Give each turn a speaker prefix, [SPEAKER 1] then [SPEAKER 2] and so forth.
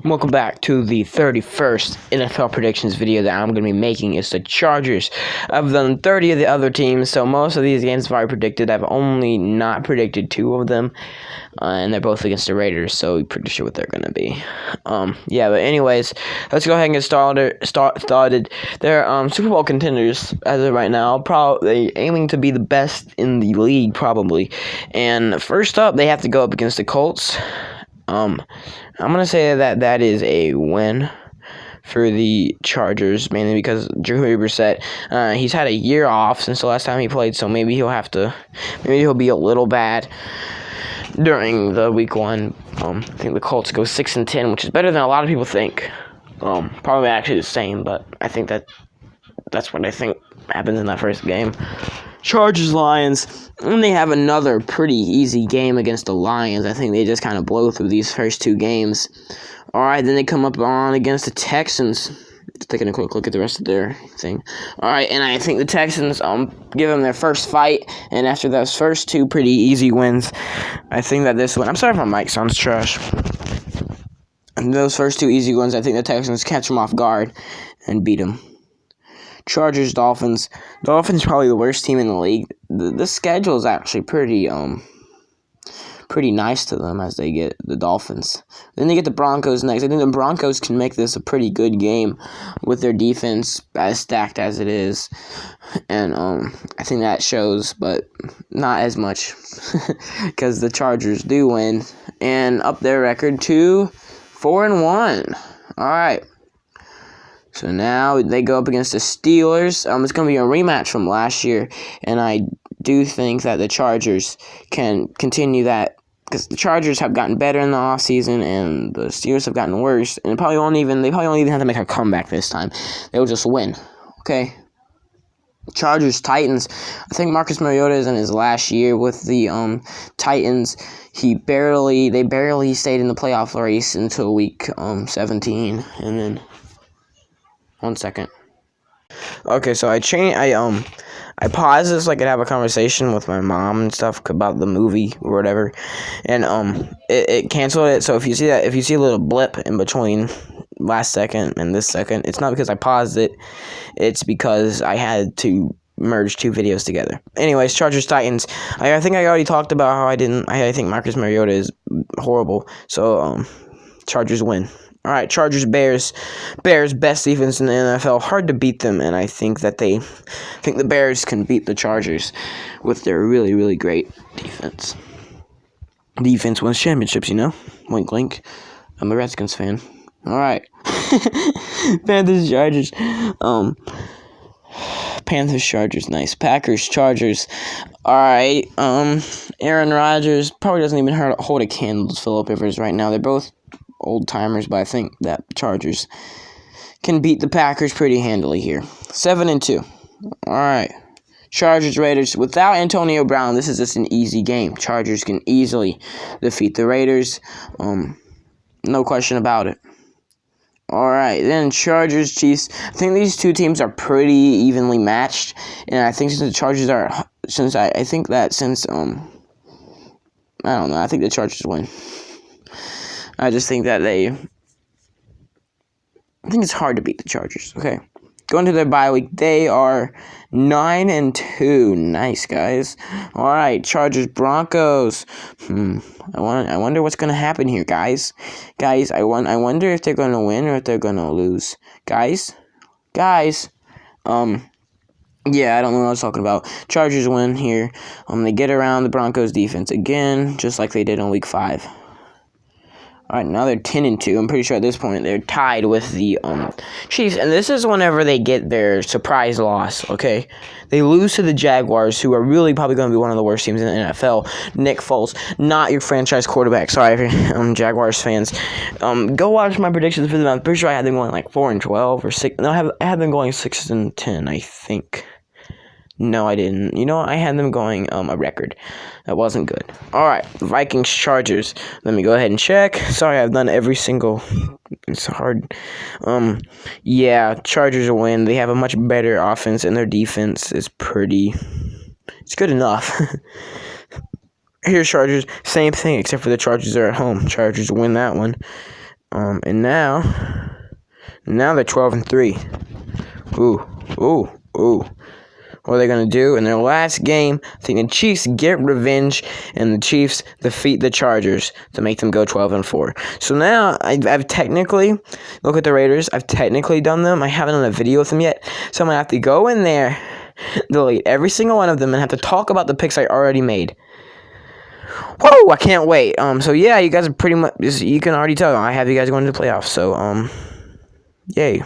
[SPEAKER 1] Welcome back to the 31st NFL predictions video that I'm going to be making. It's the Chargers. I've done 30 of the other teams, so most of these games I've already predicted. I've only not predicted 2 of them, and they're both against the Raiders, so we're pretty sure what they're going to be. But anyways, let's go ahead and get started. They're Super Bowl contenders as of right now, probably aiming to be the best in the league, probably. And first up, they have to go up against the Colts. I'm going to say that is a win for the Chargers, mainly because Jacoby Brissett, he's had a year off since the last time he played, so maybe he'll be a little bad during the week 1. I think the Colts go 6-10, which is better than a lot of people think. Probably actually the same, but I think that's what I think happens in that first game. Chargers-Lions, and they have another pretty easy game against the Lions. I think they just kind of blow through these first 2 games. All right, then they come up on against the Texans. Just taking a quick look at the rest of their thing. All right, and I think the Texans give them their first fight, and after those first 2 pretty easy wins, I think that this one. I'm sorry if my mic sounds trash. And those first 2 easy ones, I think the Texans catch them off guard and beat them. Chargers, Dolphins. Dolphins probably the worst team in the league. The schedule is actually pretty nice to them as they get the Dolphins. Then they get the Broncos next. I think the Broncos can make this a pretty good game with their defense as stacked as it is. And I think that shows, but not as much because the Chargers do win and up their record to 4-1. All right. So now they go up against the Steelers. It's going to be a rematch from last year, and I do think that the Chargers can continue that because the Chargers have gotten better in the offseason, and the Steelers have gotten worse, and they probably won't even have to make a comeback this time. They'll just win. Okay. Chargers, Titans. I think Marcus Mariota is in his last year with the Titans. They barely stayed in the playoff race until week 17, and then. 1 second. Okay, so I paused this so I could have a conversation with my mom and stuff about the movie or whatever, and it canceled it. So if you see a little blip in between last second and this second, it's not because I paused it. It's because I had to merge 2 videos together. Anyways, Chargers, Titans. I think I already talked about how I think Marcus Mariota is horrible. So Chargers win. All right, Chargers, Bears. Bears, best defense in the NFL. Hard to beat them, and I think the Bears can beat the Chargers with their really, really great defense. Defense wins championships, you know? Wink, wink. I'm a Redskins fan. All right. Panthers, Chargers. Panthers, Chargers, nice. Packers, Chargers. All right. Aaron Rodgers probably doesn't even hold a candle to Phillip Rivers right now. They're both old timers, but I think that Chargers can beat the Packers pretty handily here. 7-2. All right. Chargers, Raiders. Without Antonio Brown, this is just an easy game. Chargers can easily defeat the Raiders. No question about it. All right, then Chargers, Chiefs. I think these 2 teams are pretty evenly matched, and I think I think the Chargers win. I just think that I think it's hard to beat the Chargers. Okay. Going to their bye week, they are 9-2. Nice, guys. All right, Chargers, Broncos. I wonder what's going to happen here, guys. Guys, I wonder if they're going to win or if they're going to lose. Guys. Yeah, I don't know what I was talking about. Chargers win here. They get around the Broncos defense again, just like they did on week 5. All right, now they're 10-2. I'm pretty sure at this point they're tied with the Chiefs, and this is whenever they get their surprise loss. Okay, they lose to the Jaguars, who are really probably going to be one of the worst teams in the NFL. Nick Foles, not your franchise quarterback. Sorry, Jaguars fans. Go watch my predictions for them. I'm pretty sure I had them going like 4-12 or 6. No, I had them going 6-10. I think. No, I didn't. You know, I had them going a record. That wasn't good. All right, Vikings, Chargers. Let me go ahead and check. Sorry, I've done every single. It's hard. Chargers will win. They have a much better offense, and their defense is it's good enough. Here's Chargers. Same thing, except for the Chargers are at home. Chargers win that one. And now they're 12-3. Ooh. What are they going to do? In their last game, I think the Chiefs get revenge, and the Chiefs defeat the Chargers to make them go 12-4. So now, I've technically, look at the Raiders, I've technically done them. I haven't done a video with them yet. So I'm going to have to go in there, delete every single one of them, and have to talk about the picks I already made. Whoa, I can't wait. So yeah, you guys are pretty much, you can already tell, I have you guys going to the playoffs. So, yay.